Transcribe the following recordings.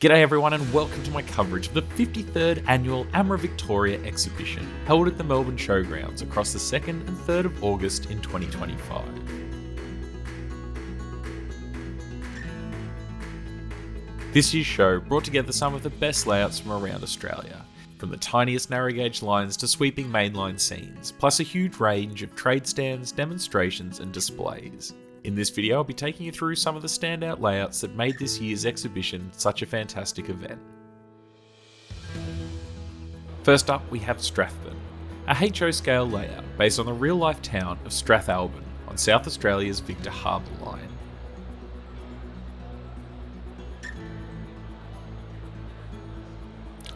G'day everyone and welcome to my coverage of the 53rd Annual AMRA Victoria exhibition held at the Melbourne Showgrounds across the 2nd and 3rd of August in 2025. This year's show brought together some of the best layouts from around Australia, from the tiniest narrow gauge lines to sweeping mainline scenes, plus a huge range of trade stands, demonstrations and displays. In this video, I'll be taking you through some of the standout layouts that made this year's exhibition such a fantastic event. First up, we have Strathburn, a HO scale layout based on the real-life town of Strath HO on South Australia's Victor Harbour line.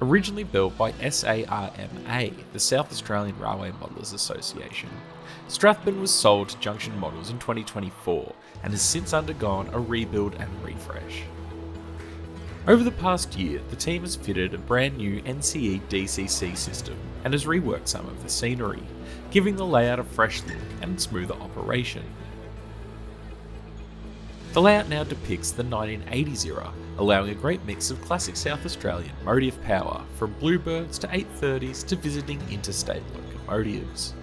Originally built by SARMA, the South Australian Railway Modelers Association, Strathburn was sold to Junction Models in 2024 and has since undergone a rebuild and refresh. Over the past year, the team has fitted a brand new NCE DCC system and has reworked some of the scenery, giving the layout a fresh look and smoother operation. The layout now depicts the 1980s era, allowing a great mix of classic South Australian motive power, from Bluebirds to 830s to visiting interstate locomotives.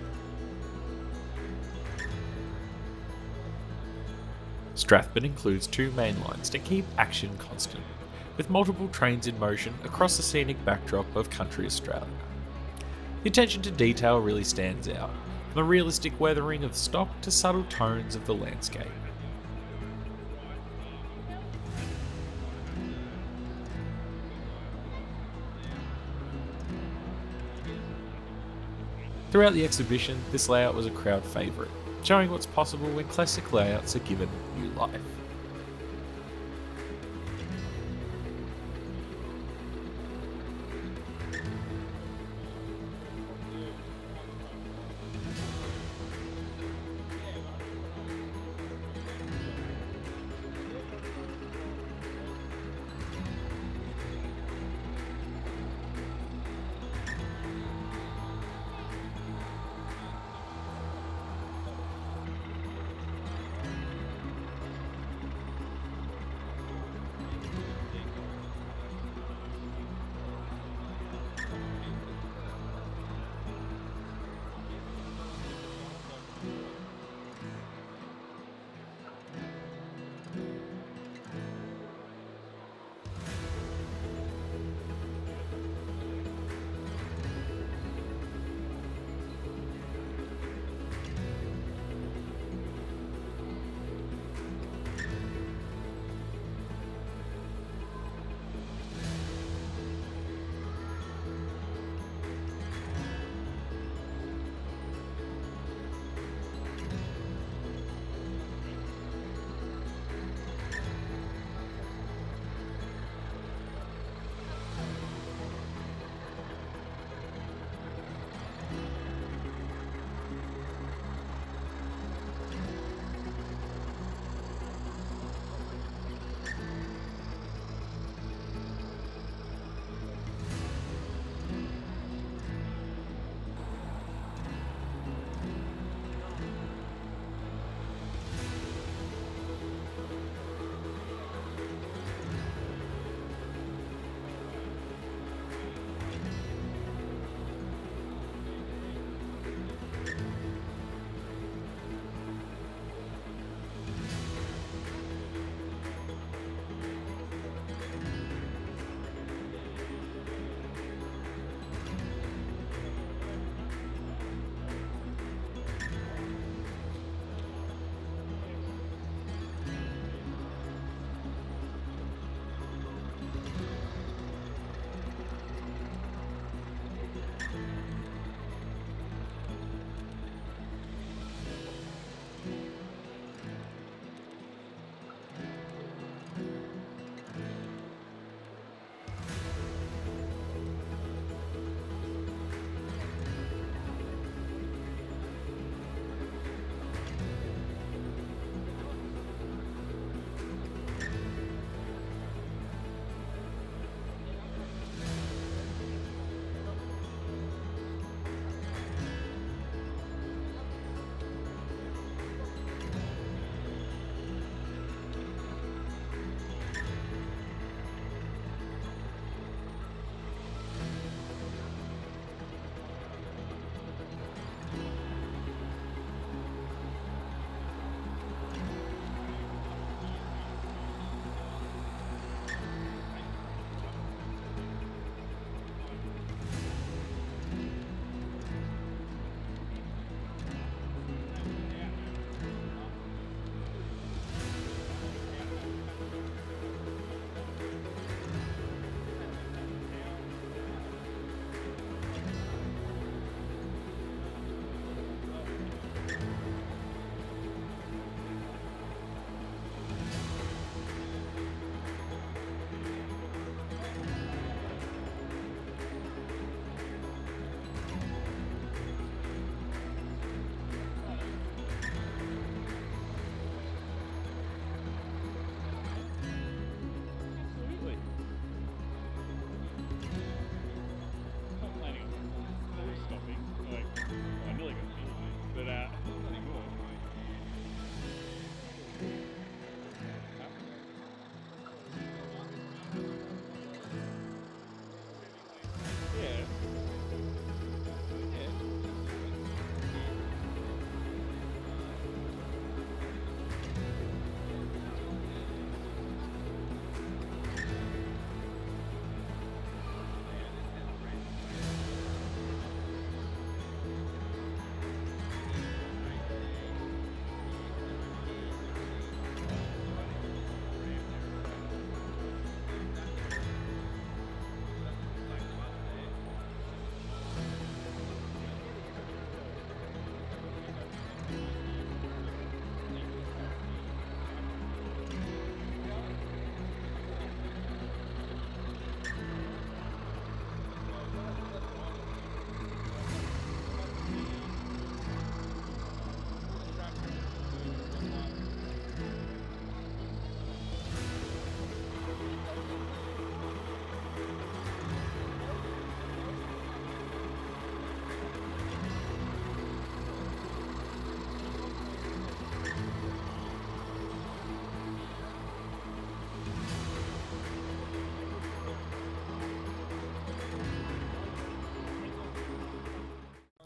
Strathburn includes two main lines to keep action constant, with multiple trains in motion across the scenic backdrop of country Australia. The attention to detail really stands out, from the realistic weathering of the stock to subtle tones of the landscape. Throughout the exhibition, this layout was a crowd favourite, showing what's possible when classic layouts are given new life.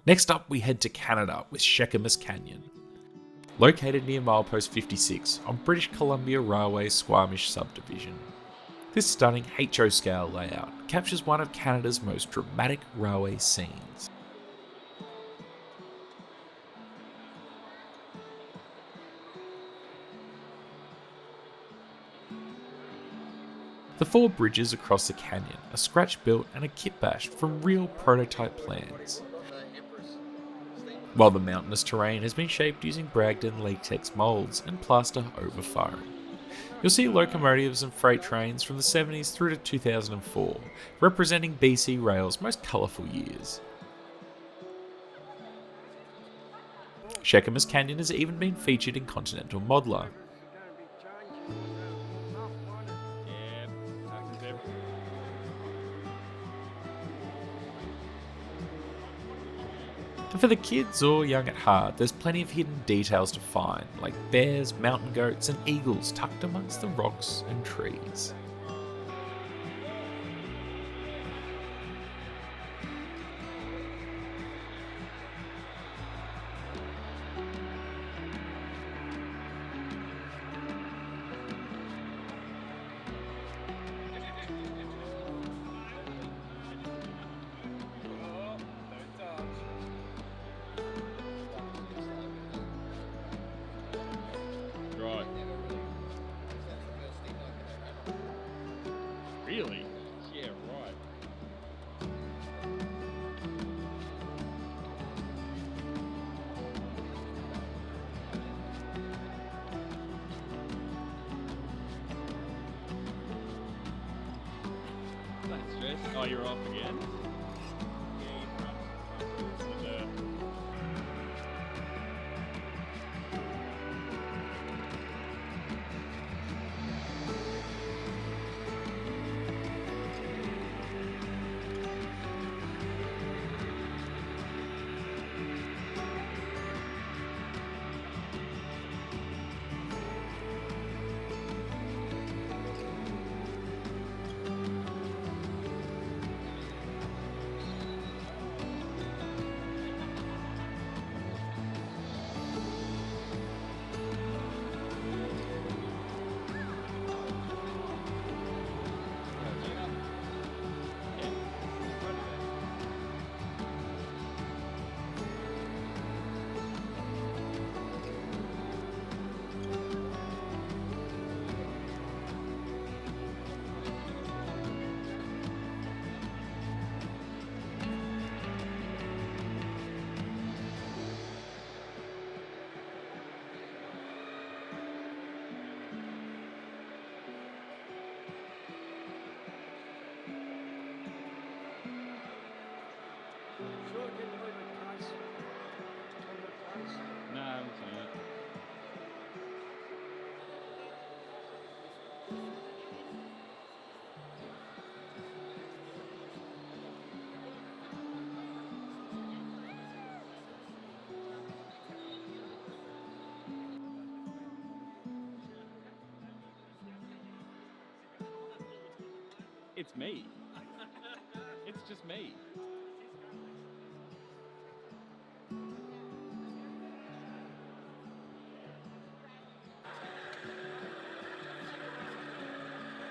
Next up, we head to Canada with Cheakamus Canyon. Located near milepost 56 on British Columbia Railway's Squamish subdivision. This stunning HO scale layout captures one of Canada's most dramatic railway scenes. The 4 bridges across the canyon are scratch-built and are kit-bashed from real prototype plans, while the mountainous terrain has been shaped using Bragdon latex moulds and plaster over foam. You'll see locomotives and freight trains from the 70s through to 2004, representing BC Rail's most colourful years. Cheakamus Canyon has even been featured in Continental Modular. And for the kids or young at heart, there's plenty of hidden details to find, like bears, mountain goats, and eagles tucked amongst the rocks and trees. Really? Yeah, right. Thanks, Jess. Oh, you're off again? No, I haven't seen it. It's me. It's just me.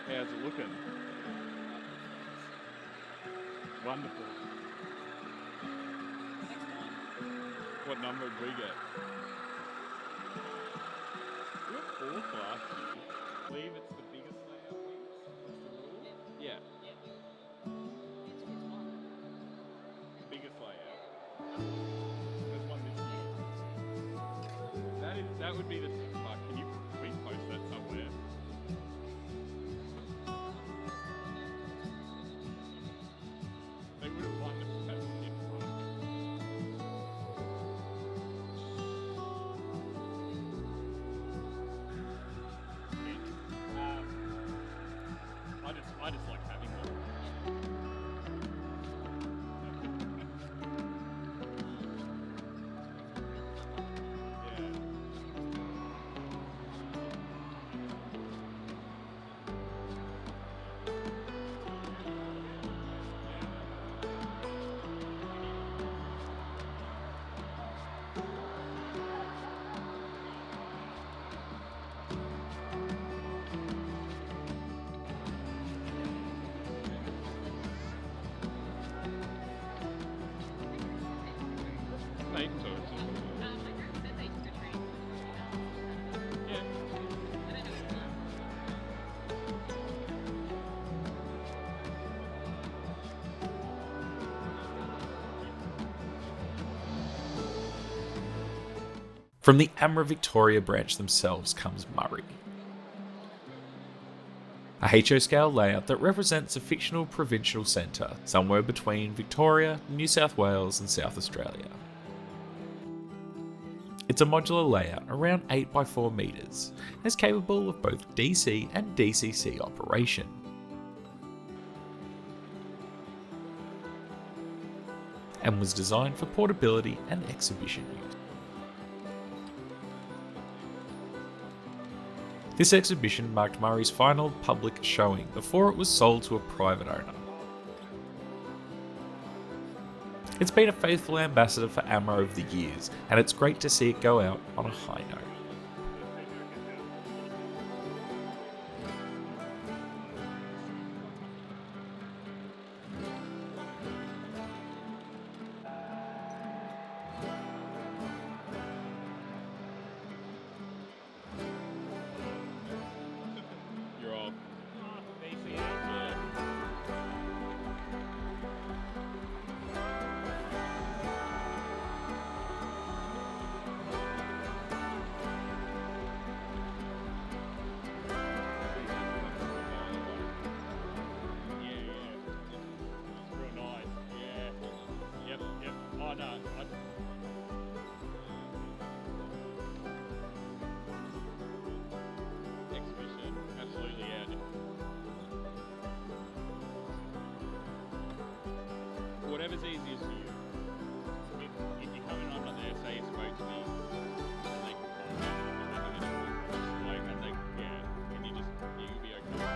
How's it looking? Wonderful. What number did we get? We got 4th last year. I believe it's the biggest layout wins. That's the rule? Yeah. Biggest layout. There's one this year. That would be the... Can you please post that somewhere? They would have won if that didn't run. I just like having them. Yeah. From the AMRA Victoria branch themselves comes Murray, a HO scale layout that represents a fictional provincial centre somewhere between Victoria, New South Wales and South Australia. It's a modular layout around 8 by 4 metres and is capable of both DC and DCC operation. And was designed for portability and exhibition use. This exhibition marked Murray's final public showing before it was sold to a private owner. It's been a faithful ambassador for AMRA over the years, and it's great to see it go out on a high note. You're off. Oh no. Exhibition, absolutely, yeah. Whatever's easiest for you. If you come in, I'm not there, say you spoke to me, and they and they, yeah, and you'll be okay.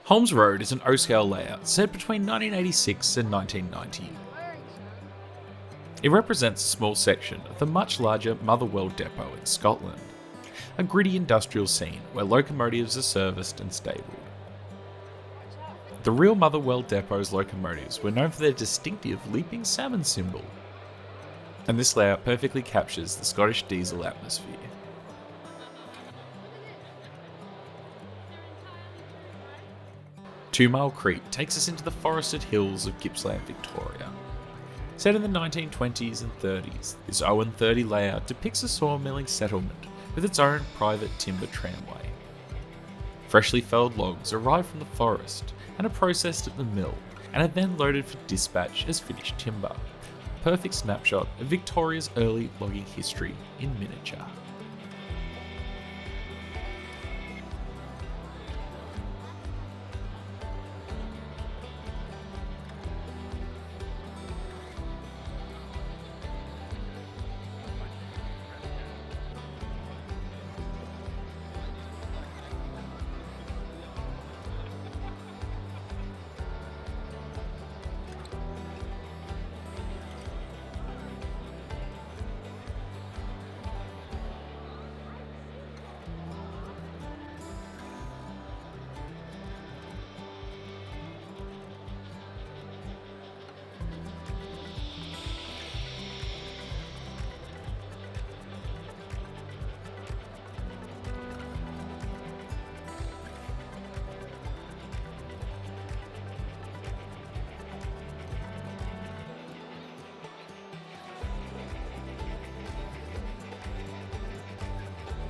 Holmes Road is an O-scale layout set between 1986 and 1990. It represents a small section of the much larger Motherwell depot in Scotland, a gritty industrial scene where locomotives are serviced and stabled. The real Motherwell depot's locomotives were known for their distinctive leaping salmon symbol, and this layout perfectly captures the Scottish diesel atmosphere. Two Mile Creek takes us into the forested hills of Gippsland, Victoria. Set in the 1920s and 30s, this Owen 30 layout depicts a sawmilling settlement with its own private timber tramway. Freshly felled logs arrive from the forest and are processed at the mill and are then loaded for dispatch as finished timber. A perfect snapshot of Victoria's early logging history in miniature.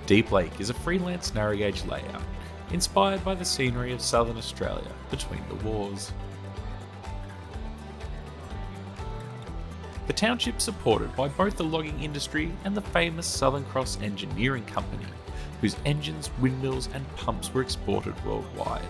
Deep Lake is a freelance narrow gauge layout, inspired by the scenery of southern Australia between the wars. The township's supported by both the logging industry and the famous Southern Cross Engineering Company, whose engines, windmills and pumps were exported worldwide.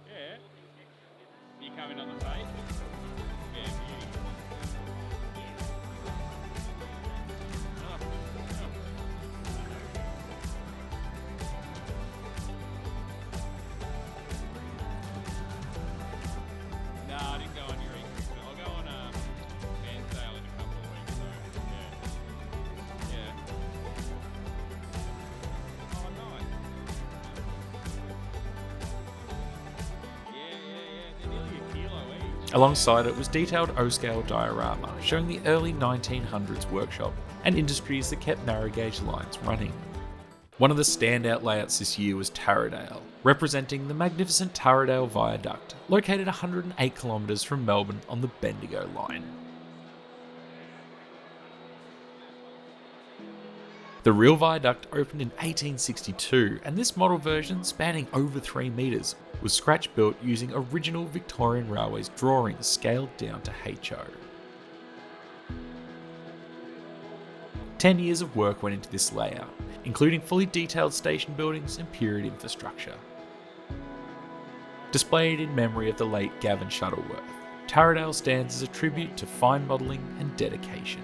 Yeah. You coming on the site? Yeah, beauty. Oh, oh. No, I didn't go on your e-creek. I'll go on Fansdale in a couple of weeks. So, yeah. Yeah. Oh, nice. Yeah. They're nearly a kilo each. Alongside it was detailed O-scale diorama showing the early 1900s workshop and industries that kept narrow gauge lines running. One of the standout layouts this year was Taradale, representing the magnificent Taradale viaduct, located 108 kilometres from Melbourne on the Bendigo line. The real viaduct opened in 1862, and this model version, spanning over 3 metres, was scratch built using original Victorian Railways drawings scaled down to HO. 10 years of work went into this layout, including fully detailed station buildings and period infrastructure. Displayed in memory of the late Gavin Shuttleworth, Taradale stands as a tribute to fine modelling and dedication.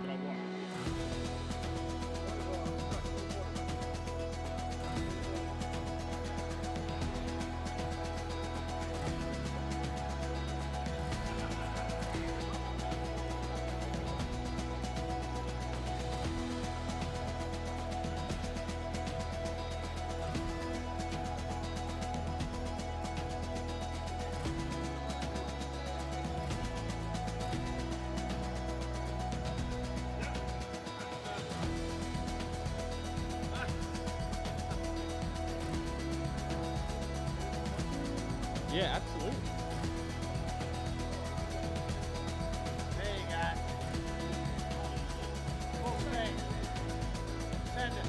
Yeah, absolutely. There you go. Full speed. Send it.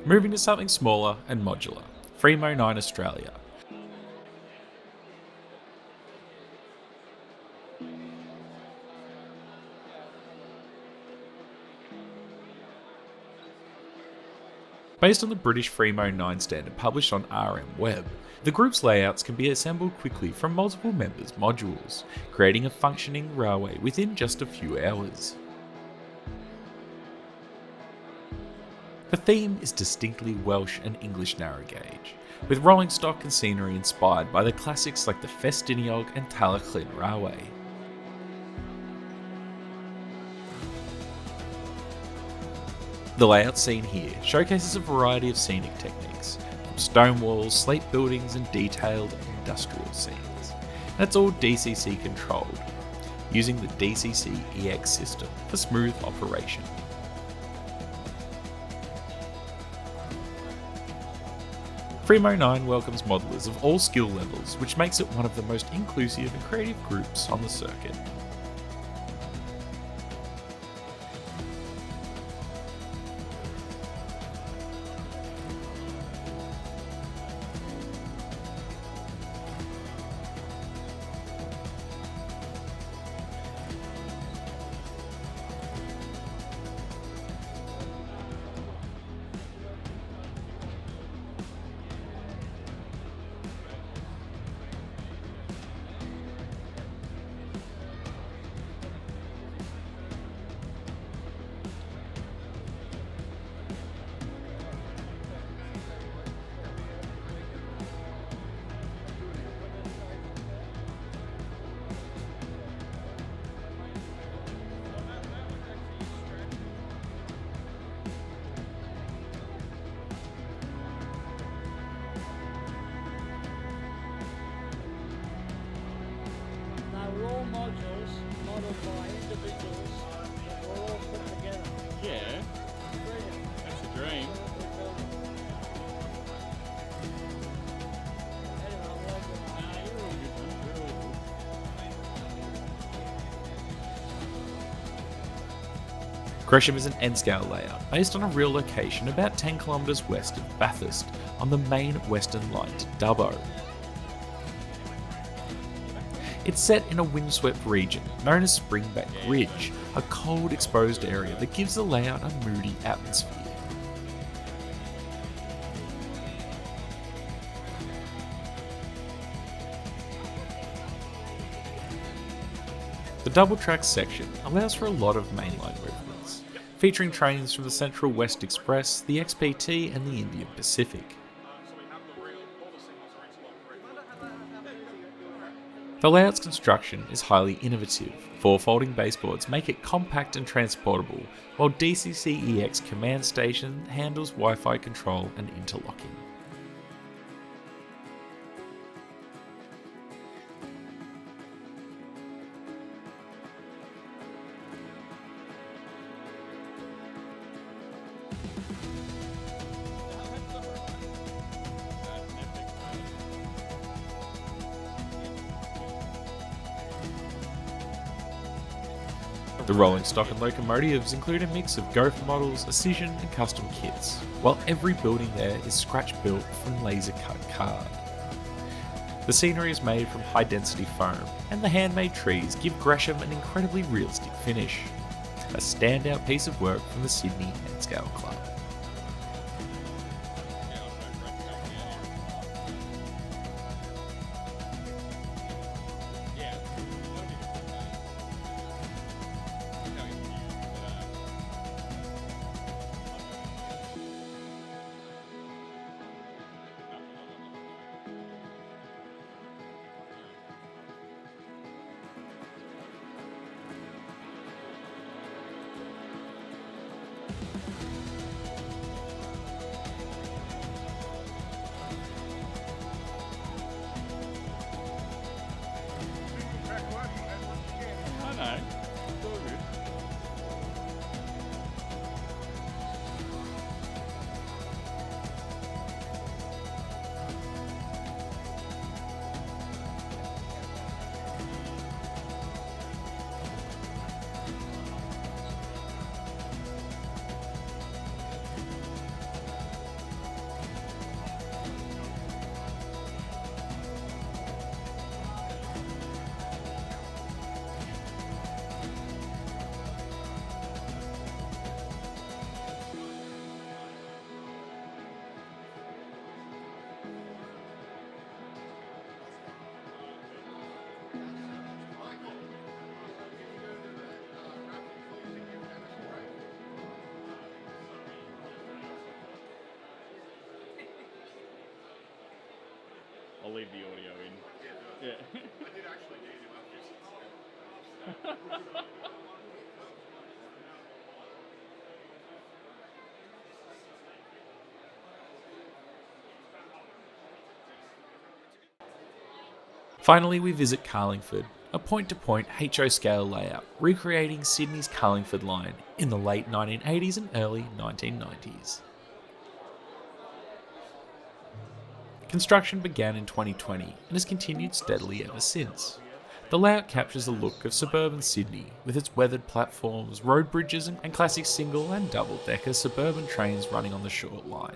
Moving to something smaller and modular, Fremo 9 Australia. Based on the British Fremo 9 standard published on RM Web, the group's layouts can be assembled quickly from multiple members' modules, creating a functioning railway within just a few hours. The theme is distinctly Welsh and English narrow gauge, with rolling stock and scenery inspired by the classics like the Festiniog and Talaclyn Railway. The layout seen here showcases a variety of scenic techniques, from stone walls, slate buildings and detailed industrial scenes. And it's all DCC controlled, using the DCC EX system for smooth operation. Fremo 9 welcomes modelers of all skill levels, which makes it one of the most inclusive and creative groups on the circuit. Modules modeled by individuals that were all put together. Yeah, Brilliant. that's the dream. Anyway, I'm working on Nah, you're all good, man. You're all good. Gresham is an N-scale layout based on a real location about 10 kilometres west of Bathurst on the main Western Line to Dubbo. It's set in a windswept region known as Springbank Ridge, a cold exposed area that gives the layout a moody atmosphere. The double track section allows for a lot of mainline movements, featuring trains from the Central West Express, the XPT and the Indian Pacific. The layout's construction is highly innovative. 4 folding baseboards make it compact and transportable, while DCC-EX Command Station handles Wi-Fi control and interlocking. The rolling stock and locomotives include a mix of Gopher models, Precision and custom kits, while every building there is scratch-built from laser-cut card. The scenery is made from high-density foam, and the handmade trees give Gresham an incredibly realistic finish. A standout piece of work from the Sydney N-Scale Club. I'll leave the audio in. Yeah. I did actually need him up this. Finally, we visit Carlingford, a point-to-point HO scale layout recreating Sydney's Carlingford line in the late 1980s and early 1990s. Construction began in 2020 and has continued steadily ever since. The layout captures the look of suburban Sydney with its weathered platforms, road bridges and classic single and double-decker suburban trains running on the short line.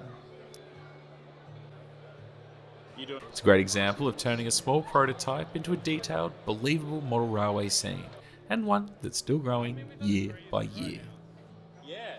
It's a great example of turning a small prototype into a detailed, believable model railway scene, and one that's still growing year by year. Yeah.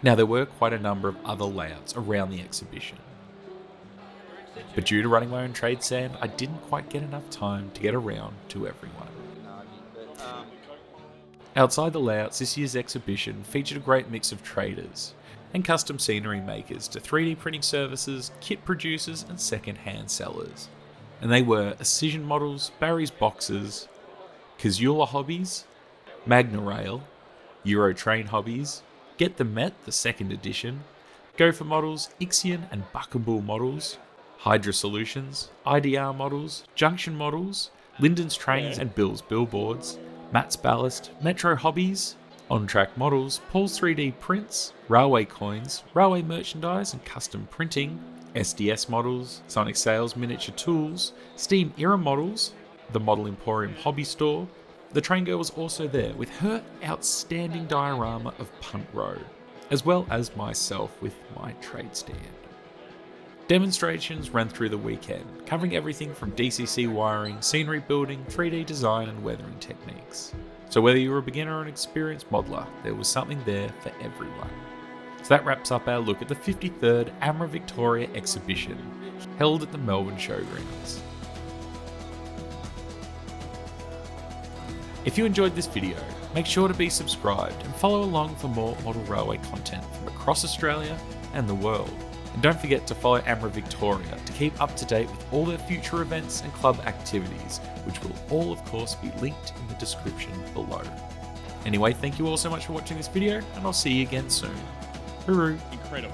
Now, there were quite a number of other layouts around the exhibition, but due to running my own trade stand, I didn't quite get enough time to get around to everyone. Outside the layouts, this year's exhibition featured a great mix of traders and custom scenery makers to 3D printing services, kit producers and second-hand sellers. And they were Escision Models, Barry's Boxes, Kazula Hobbies, Magna Rail, Euro Train Hobbies, Get the Met, the second edition, Gopher Models, Ixion and Buckabull Models, Hydra Solutions, IDR Models, Junction Models, Lyndon's Trains and Bill's Billboards, Matt's Ballast, Metro Hobbies, On-Track Models, Paul's 3D Prints, Railway Coins, Railway Merchandise and Custom Printing, SDS Models, Sonic Sales Miniature Tools, Steam Era Models, the Model Emporium Hobby Store. The train girl was also there with her outstanding diorama of Punt Road, as well as myself with my trade stand. Demonstrations ran through the weekend, covering everything from DCC wiring, scenery building, 3D design and weathering techniques. So whether you were a beginner or an experienced modeler, there was something there for everyone. So that wraps up our look at the 53rd AMRA Victoria exhibition, held at the Melbourne Showgrounds. If you enjoyed this video, make sure to be subscribed and follow along for more model railway content from across Australia and the world. And don't forget to follow AMRA Victoria to keep up to date with all their future events and club activities, which will all of course be linked in the description below. Anyway, thank you all so much for watching this video, and I'll see you again soon. Hooroo! Incredible.